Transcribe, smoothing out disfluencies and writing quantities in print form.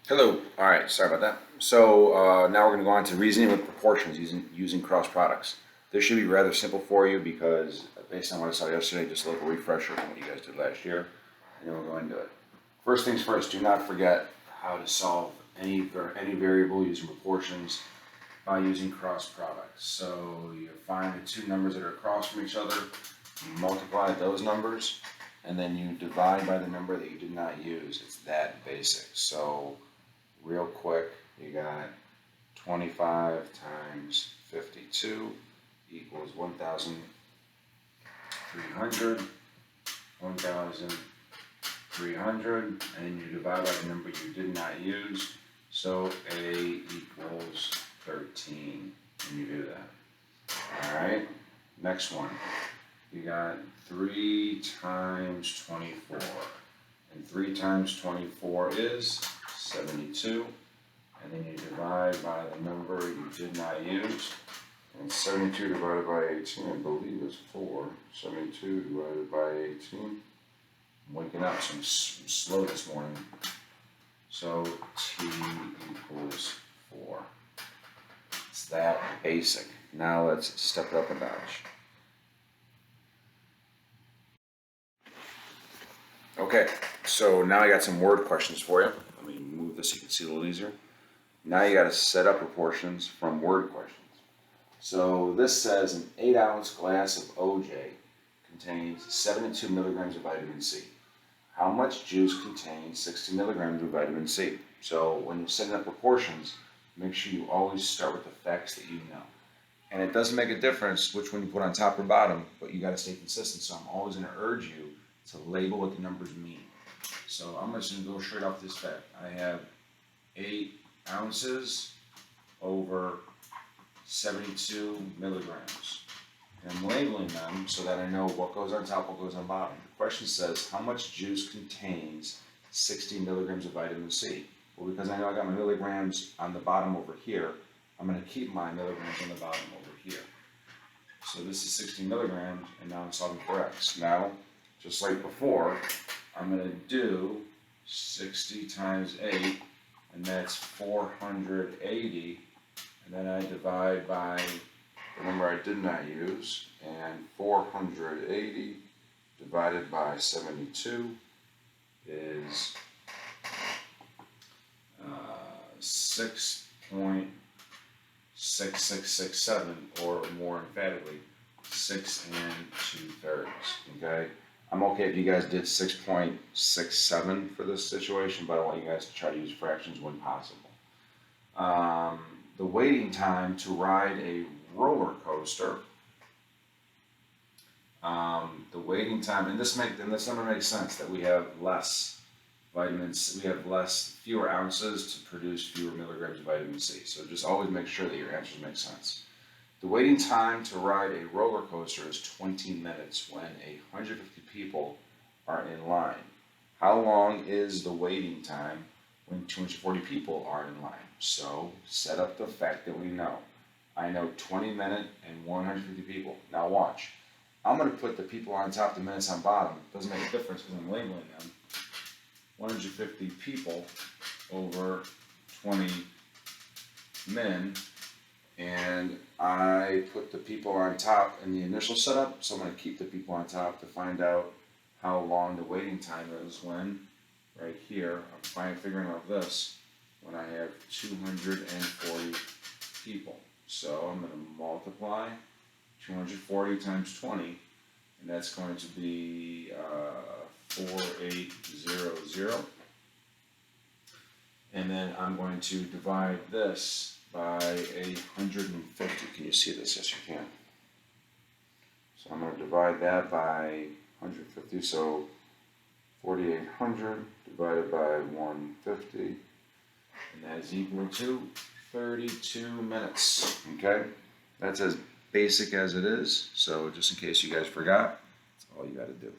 Hello. All right. Sorry about that. So now we're going to go on to reasoning with proportions using cross products. This should be rather simple for you because based on what I saw yesterday, just a little refresher from what you guys did last year, and then we'll go into it. First things first. Do not forget how to solve any variable using proportions by using cross products. So you find the two numbers that are across from each other, you multiply those numbers, and then you divide by the number that you did not use. It's that basic. So real quick, you got 25 times 52 equals 1,300, 1,300, and then you divide by the number you did not use, so A equals 13, and you do that. Alright, next one, you got 3 times 24, and 3 times 24 is 72, and then you divide by the number you did not use, and 72 divided by 18, I believe is 4. 72 divided by 18. I'm waking up, so I'm slow this morning. So T equals 4. It's that basic. Now let's step it up a notch. Okay, so now I got some word questions for you. Let me move this so you can see a little easier. Now you got to set up proportions from word questions. So this says an 8-ounce glass of OJ contains 72 milligrams of vitamin C. How much juice contains 60 milligrams of vitamin C? So when you're setting up proportions, make sure you always start with the facts that you know. And it doesn't make a difference which one you put on top or bottom, but you got to stay consistent. So I'm always going to urge you to label what the numbers mean. So I'm just going to go straight off this fact. I have 8 ounces over 72 milligrams. And I'm labeling them so that I know what goes on top, what goes on bottom. The question says, how much juice contains 60 milligrams of vitamin C? Well, because I know I got my milligrams on the bottom over here, I'm going to keep my milligrams on the bottom over here. So this is 60 milligrams, and now I'm solving for X. Now, just like before, I'm going to do 60 times 8, and that's 480, and then I divide by the number I did not use, and 480 divided by 72 is 6.6667, or more emphatically, 6 2/3. Okay, I'm okay if you guys did 6.67 for this situation, but I want you guys to try to use fractions when possible. The waiting time to ride a roller coaster. The waiting time, and this number makes sense that we have less vitamins, we have fewer ounces to produce fewer milligrams of vitamin C. So just always make sure that your answers make sense. The waiting time to ride a roller coaster is 20 minutes when 150 people are in line. How long is the waiting time when 240 people are in line? So set up the fact that we know. I know 20 minutes and 150 people. Now watch. I'm going to put the people on top, the minutes on bottom. Doesn't make a difference because I'm labeling them. 150 people over 20 men, and I put the people on top in the initial setup, so I'm going to keep the people on top to find out how long the waiting time is when, right here, I'm figuring out this, when I have 240 people. So I'm going to multiply 240 times 20, and that's going to be 4800. And then I'm going to divide this by 150. Can you see this? Yes, you can. So I'm going to divide that by 150. So 4,800 divided by 150, and that is equal to 32 minutes. Okay? That's as basic as it is. So just in case you guys forgot, that's all you got to do.